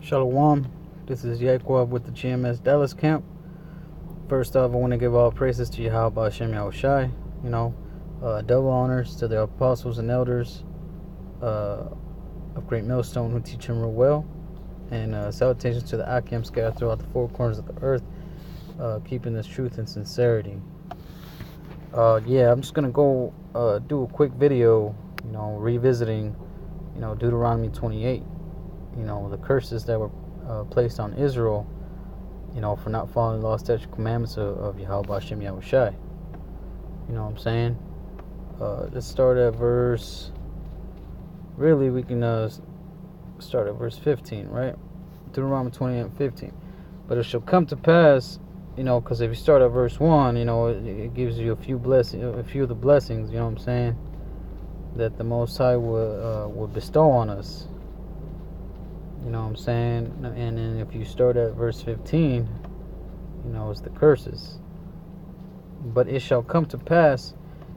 Shalom, this is Yahawah with the GMS Dallas camp. First off, I want to give all praises to Yahawah, double honors to the apostles and elders of Great Millstone who teach him real well, and salutations to the Akim scattered throughout the four corners of the earth, keeping this truth and sincerity. I'm just going to go do a quick video, revisiting, Deuteronomy 28. The curses that were placed on Israel, for not following the law, statutes, commandments of YAHAWASHI. You know what I'm saying? Let's start at verse. Really, we can start at verse 15, right? Deuteronomy 28 and 15. But it shall come to pass, because if you start at verse 1, it gives you a few of the blessings, you know what I'm saying, that the Most High will bestow on us. You know what I'm saying? And then if you start at verse 15, it's the curses. But it shall come to pass,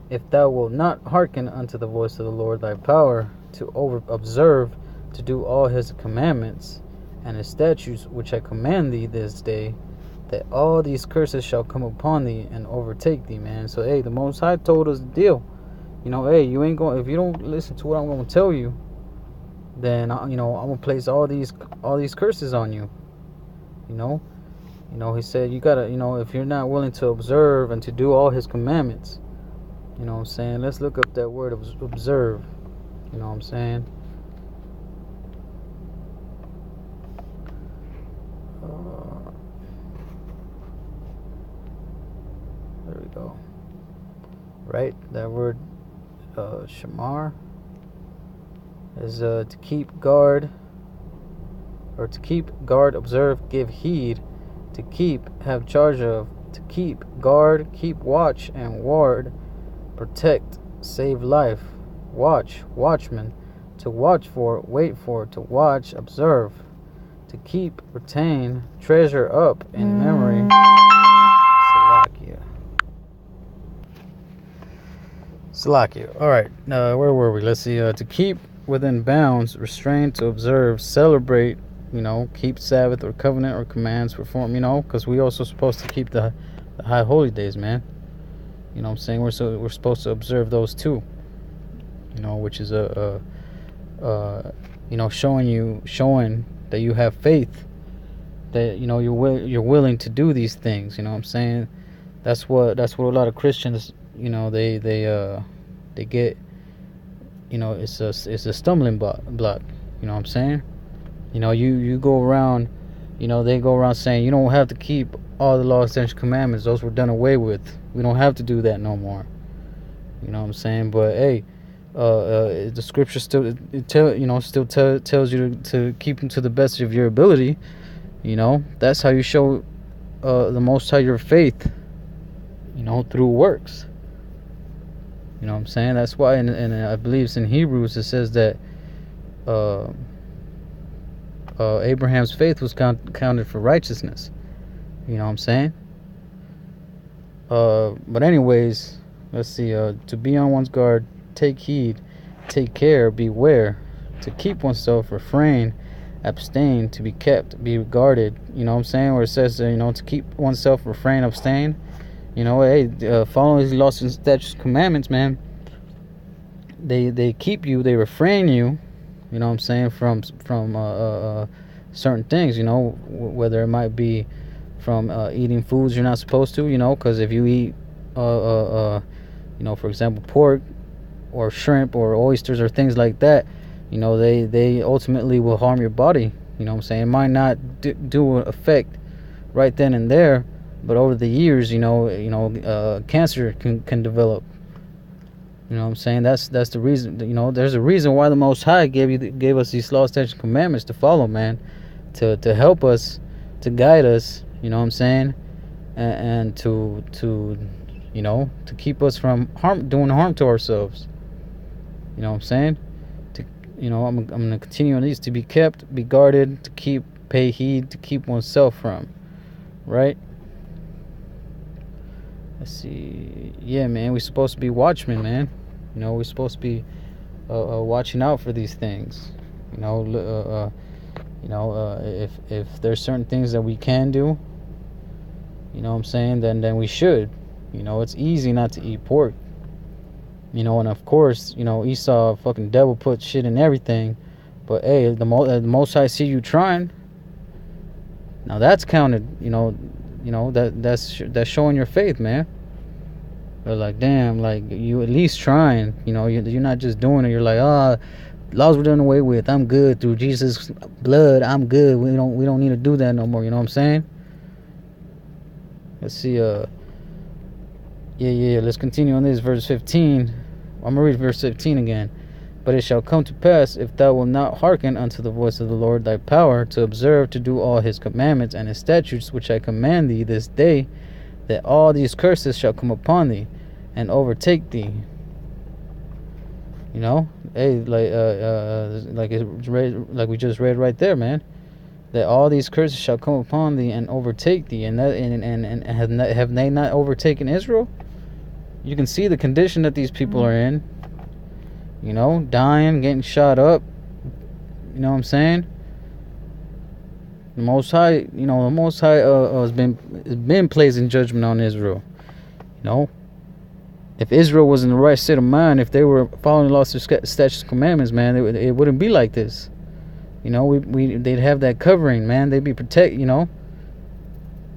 if thou wilt not hearken unto the voice of the Lord thy power, to observe to do all his commandments and his statutes which I command thee this day, that all these curses shall come upon thee and overtake thee, man. So the Most High told us the deal. You ain't going, if you don't listen to what I'm going to tell you, then I'm gonna place all these curses on you. He said you gotta, if you're not willing to observe and to do all his commandments, you know what I'm saying. Let's look up that word observe. You know what I'm saying. There we go. Right, that word shamar is to keep guard, or to keep guard, observe, give heed, to keep, have charge of, to keep guard, keep watch and ward, protect, save life, watch, watchman, to watch for, wait for, to watch, observe, to keep, retain, treasure up in memory. Salakia. Alright, where were we? Let's see. To keep within bounds, restrain, to observe, celebrate, keep Sabbath or covenant or commands, perform, because we also supposed to keep the high holy days, man. You know what I'm saying? We're supposed to observe those too. Which is showing that you have faith, that you're willing to do these things. You know what I'm saying? That's what a lot of Christians, they get. It's a stumbling block. You know what I'm saying? You go around, they go around saying you don't have to keep all the law, statutes, commandments. Those were done away with. We don't have to do that no more. You know what I'm saying? But the scripture still tells you to keep them to the best of your ability. That's how you show the Most High your faith. Through works. You know what I'm saying? That's why, and I believe it's in Hebrews, it says that Abraham's faith was counted for righteousness. You know what I'm saying? But anyways, let's see. To be on one's guard, take heed, take care, beware, to keep oneself, refrain, abstain, to be kept, be guarded. You know what I'm saying? Where it says, to keep oneself, refrain, abstain. Following these laws and statutes, commandments, man. They keep you, they refrain you. You know what I'm saying, from certain things. Whether it might be from eating foods you're not supposed to. Because if you eat, for example, pork or shrimp or oysters or things like that, they ultimately will harm your body. You know what I'm saying? It might not do an effect right then and there. But over the years, cancer can develop. You know what I'm saying? That's the reason. There's a reason why the Most High gave us these laws, statutes, commandments to follow, man, to help us, to guide us. You know what I'm saying? And to keep us from doing harm to ourselves. You know what I'm saying? I'm gonna continue on these: to be kept, be guarded, to keep, pay heed, to keep oneself from. Right? Let's see. Yeah, man, we're supposed to be watchmen, man. We're supposed to be watching out for these things. You know, if there's certain things that we can do, you know what I'm saying, then we should. You know, it's easy not to eat pork. You know, and of course, you know, Esau, fucking devil, put shit in everything. But hey, the most I see you trying, now that's counted. You know that's showing your faith, man. But like, damn, like you at least trying. You know, you're not just doing it. You're like, laws were done away with. I'm good through Jesus' blood. I'm good. We don't need to do that no more. You know what I'm saying? Let's see. Yeah. Let's continue on this verse 15. I'm gonna read verse 15 again. But it shall come to pass, if thou wilt not hearken unto the voice of the Lord thy power, to observe to do all his commandments and his statutes which I command thee this day, that all these curses shall come upon thee and overtake thee. You know, hey, like we just read right there, man. That all these curses shall come upon thee and overtake thee, and have they not overtaken Israel? You can see the condition that these people are in. You know, dying, getting shot up. You know what I'm saying? The Most High, has been placing judgment on Israel. You know, if Israel was in the right state of mind, if they were following the laws, statutes, commandments, man, it wouldn't be like this. You know, they'd have that covering, man. They'd be protected. You know,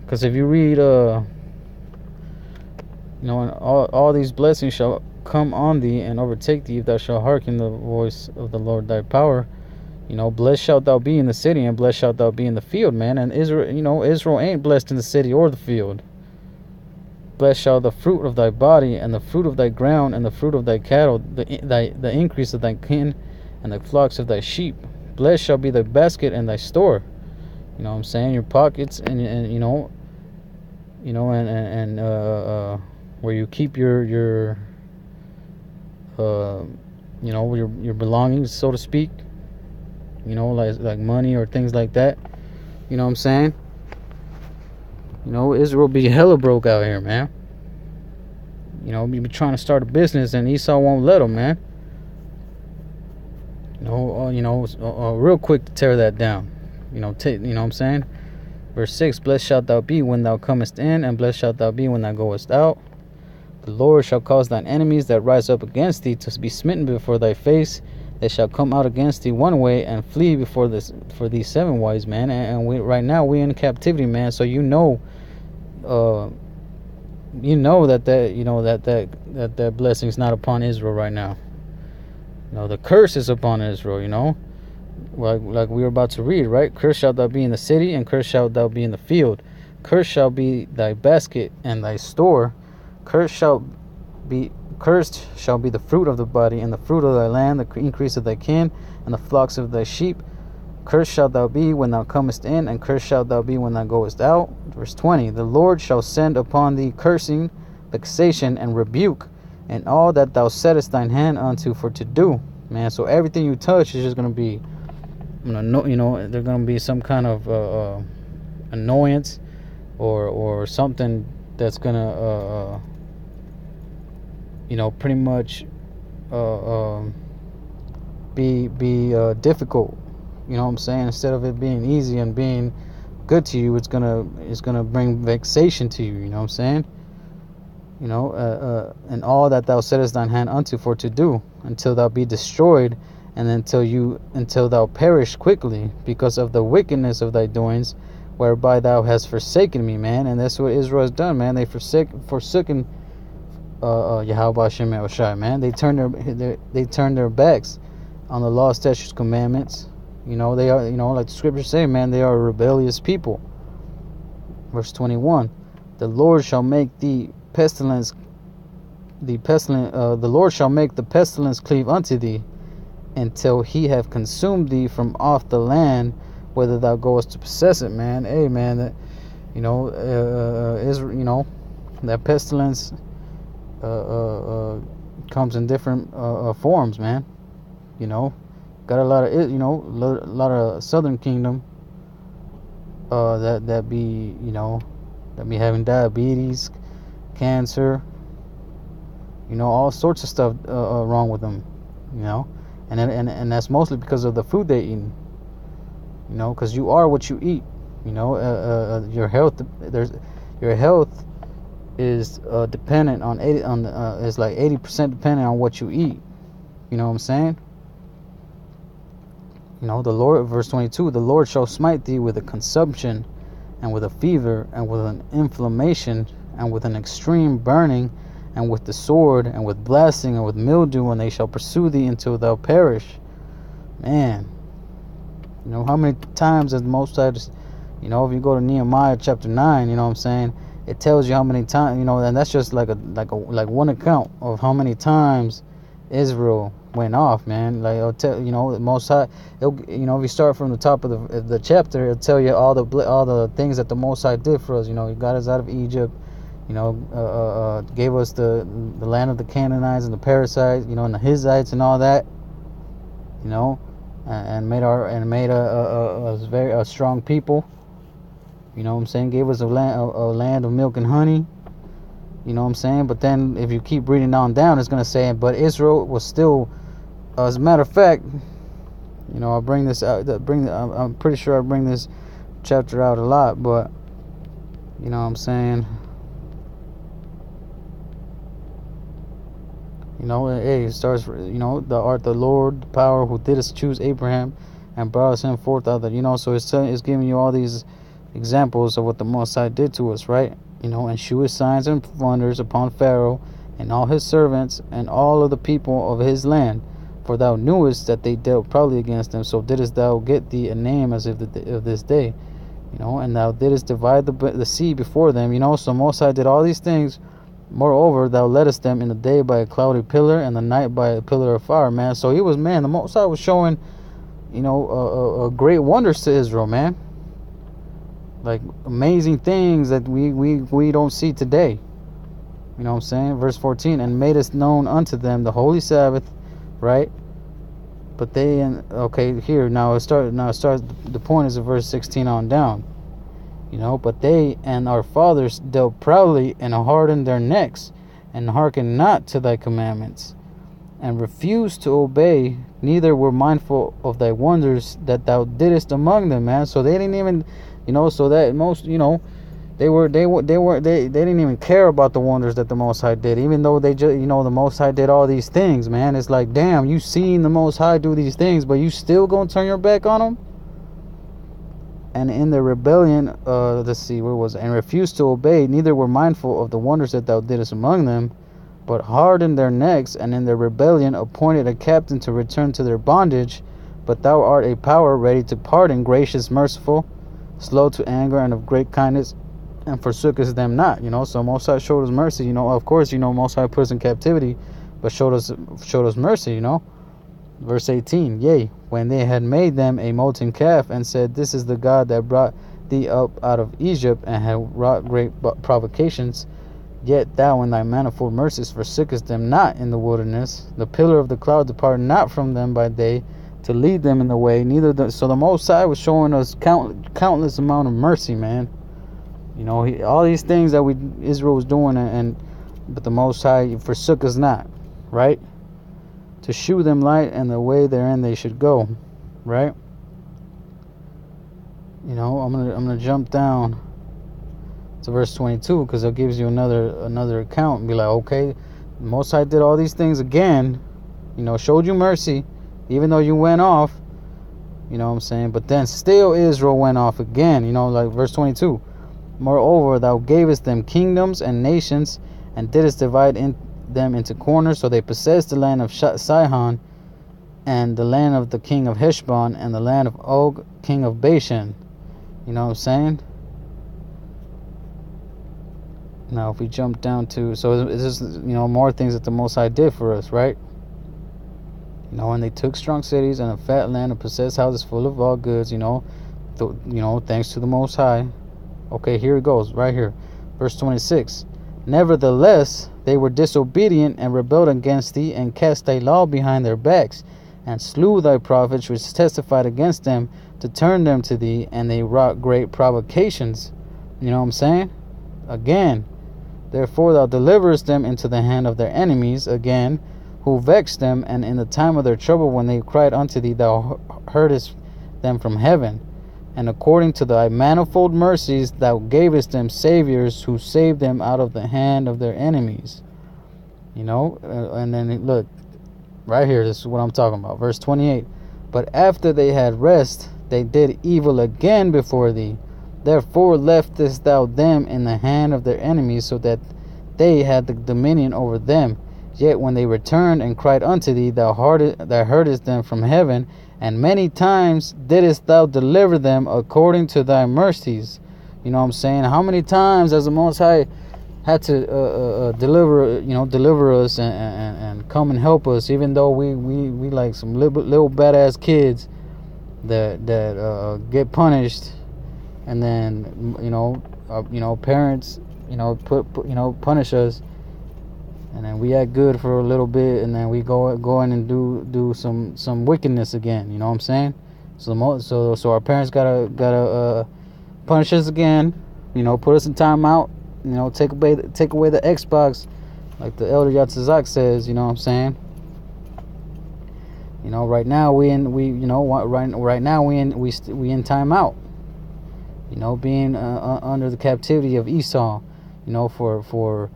because if you read, and all these blessings shall come on thee and overtake thee if thou shalt hearken the voice of the Lord thy power. You know, blessed shalt thou be in the city, and blessed shalt thou be in the field, man. And Israel ain't blessed in the city or the field. Blessed shall the fruit of thy body, and the fruit of thy ground, and the fruit of thy cattle, the increase of thy kin, and the flocks of thy sheep. Blessed shall be thy basket and thy store. You know what I'm saying? Your pockets and where you keep your belongings, so to speak. You know, like money or things like that. You know what I'm saying? You know, Israel be hella broke out here, man. You know, you be trying to start a business and Esau won't let them, man. Real quick to tear that down. You know what I'm saying? Verse 6, blessed shalt thou be when thou comest in, and blessed shalt thou be when thou goest out. The Lord shall cause thine enemies that rise up against thee to be smitten before thy face. They shall come out against thee one way and flee for these 7 ways, man. And right now we in captivity, man. So that blessing's not upon Israel right now. You know, the curse is upon Israel. You know, like we were about to read, right? Cursed shalt thou be in the city, and cursed shalt thou be in the field. Cursed shall be thy basket and thy store. Cursed shall be the fruit of the body, and the fruit of thy land, the increase of thy kin, and the flocks of thy sheep. Cursed shalt thou be when thou comest in, and cursed shalt thou be when thou goest out. Verse 20, the Lord shall send upon thee cursing, vexation, and rebuke, and all that thou settest thine hand unto for to do. Man, so everything you touch is just going to be, there's going to be some kind of annoyance or something that's going to pretty much be difficult. You know what I'm saying? Instead of it being easy and being good to you, it's gonna bring vexation to you. You know what I'm saying? And all that thou settest thine hand unto for to do, until thou be destroyed, and until thou perish quickly, because of the wickedness of thy doings, whereby thou hast forsaken me, man. And that's what Israel has done, man. They forsaken Yahawah, man. They turned their backs on the law, statutes, commandments. They are, like the scriptures say, man, they are a rebellious people. Verse 21, the Lord shall make the Lord shall make the pestilence cleave unto thee, until he have consumed thee from off the land, whether thou goest to possess it, man. Hey, man, that that pestilence comes in different forms, man. Got a lot of Southern Kingdom that be having diabetes, cancer, all sorts of stuff wrong with them, and that's mostly because of the food they eat. because you are what you eat. Your health, your health is dependent on is like 80% dependent on what you eat. You know what I'm saying? The Lord, verse 22, the Lord shall smite thee with a consumption, and with a fever, and with an inflammation, and with an extreme burning, and with the sword, and with blasting, and with mildew, and they shall pursue thee until thou perish. Man, how many times has the Most High just, if you go to Nehemiah chapter 9, you know what I'm saying, it tells you how many times, and that's just like one account of how many times Israel went off, man. Like, it'll tell, the Most High, if you start from the top of the chapter, it'll tell you all the things that the Most High did for us. He got us out of Egypt, gave us the land of the Canaanites and the Perizzites, and the Hittites and all that, and made a very strong people. You know what I'm saying? Gave us a land of milk and honey. You know what I'm saying? But then if you keep reading on down, it's going to say, but Israel was still, as a matter of fact, I'll bring this out. I'm pretty sure I bring this chapter out a lot, but you know what I'm saying? It starts, the art, the Lord, the power who did us choose Abraham and brought us him forth out there, so it's giving you all these examples of what the Most High did to us, right? And shew his signs and wonders upon Pharaoh and all his servants and all of the people of his land. For thou knewest that they dealt proudly against them, so didst thou get thee a name as of this day. And thou didst divide the sea before them. So Most High did all these things. Moreover, thou leddest them in the day by a cloudy pillar, and the night by a pillar of fire, man. So the Most High was showing, great wonders to Israel, man. Like amazing things that we don't see today. You know what I'm saying? Verse 14, and made us known unto them the holy Sabbath, right? But they, here now it starts. The point is in verse 16 on down. But they and our fathers dealt proudly and hardened their necks, and hearkened not to thy commandments, and refused to obey, neither were mindful of thy wonders that thou didst among them, man. So they didn't even, so that most, they didn't even care about the wonders that the Most High did, even though they just, the Most High did all these things, man. It's like, damn, you seen the Most High do these things, but you still gonna turn your back on him? And in their rebellion, let's see, where was it? And refused to obey, neither were mindful of the wonders that thou didst among them, but hardened their necks, and in their rebellion appointed a captain to return to their bondage. But thou art a power ready to pardon, gracious, merciful, slow to anger, and of great kindness, and forsookest them not. So Most High showed us mercy. Of course, Most High put us in captivity, but showed us mercy. Verse 18, yea, when they had made them a molten calf, and said, this is the God that brought thee up out of Egypt, and had wrought great provocations, yet thou in thy manifold mercies forsookest them not in the wilderness. The pillar of the cloud departed not from them by day, to lead them in the way, so the Most High was showing us countless amount of mercy, man. All these things that Israel was doing, but the Most High forsook us not, right? To shew them light and the way therein they should go, right? I'm gonna jump down to verse 22, because it gives you another account and be like, okay, the Most High did all these things again, showed you mercy, even though you went off, what I'm saying, but then still Israel went off again, like verse 22. Moreover, thou gavest them kingdoms and nations, and didst divide them into corners, so they possessed the land of Sihon, and the land of the king of Heshbon, and the land of Og, king of Bashan. You know what I'm saying? Now if we jump down to, so this is, more things that the Most High did for us, right? And they took strong cities and a fat land, and possessed houses full of all goods, thanks to the Most High. Okay, here it goes, right here. Verse 26. Nevertheless, they were disobedient, and rebelled against thee, and cast thy law behind their backs, and slew thy prophets which testified against them, to turn them to thee, and they wrought great provocations. You know what I'm saying? Again, therefore thou deliverest them into the hand of their enemies, again, who vexed them, and in the time of their trouble, when they cried unto thee, thou heardest them from heaven. and according to thy manifold mercies thou gavest them saviors who saved them out of the hand of their enemies. And then look, right here, this is what I'm talking about. Verse 28. But after they had rest, they did evil again before thee. Therefore leftest thou them in the hand of their enemies, so that they had the dominion over them. Yet when they returned and cried unto thee, thou heardest them from heaven, and many times didst thou deliver them according to thy mercies. You know what I'm saying? How many times has the Most High had to deliver us and come and help us, even though we like some little badass kids that get punished, and then parents punish us, and then we act good for a little bit, and then we go in and do some wickedness again. You know what I'm saying? So our parents gotta punish us again. Put us in timeout. Take away the Xbox, like the Elder Yatzazak says. You know what I'm saying? Right now we in timeout. Being under the captivity of Esau. For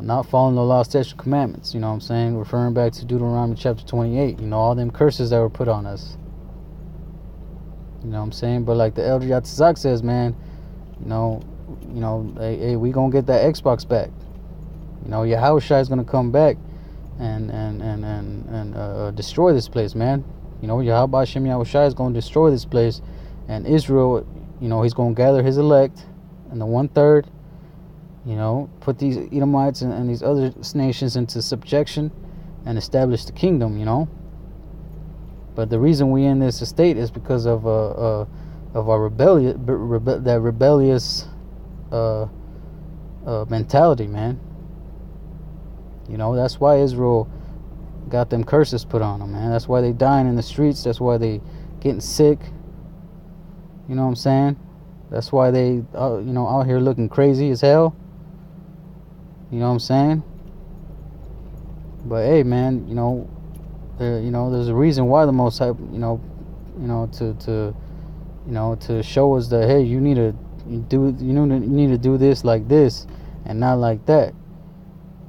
not following the law, statutes, commandments. You know what I'm saying? Referring back to Deuteronomy chapter 28. All them curses that were put on us. You know what I'm saying? But like the Elder Yatzazak says, man, hey, we gonna get that Xbox back. Yahawah is gonna come back and destroy this place, man. Yahawah Shem Yahawah is gonna destroy this place, and Israel, he's gonna gather his elect and the 1/3. Put these Edomites and these other nations into subjection and establish the kingdom. But the reason we in this estate is because of our rebellious mentality, man. That's why Israel got them curses put on them, man. That's why they dying in the streets. That's why they getting sick. You know what I'm saying? That's why they out here looking crazy as hell. You know what I'm saying? But hey, man, there's a reason why the Most High, to show us that, hey, you need to do this like this and not like that.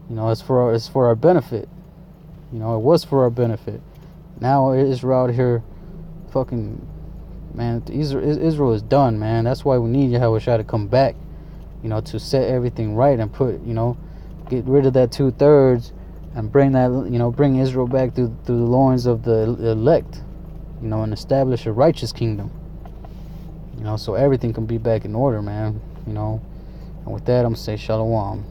It's for our benefit. It was for our benefit. Now Israel out here, fucking, man, Israel is done, man. That's why we need Yahawah to come back, to set everything right and put, get rid of that 2/3 and bring Israel back through the loins of the elect, and establish a righteous kingdom. So everything can be back in order, man. And with that, I'm gonna say shalom.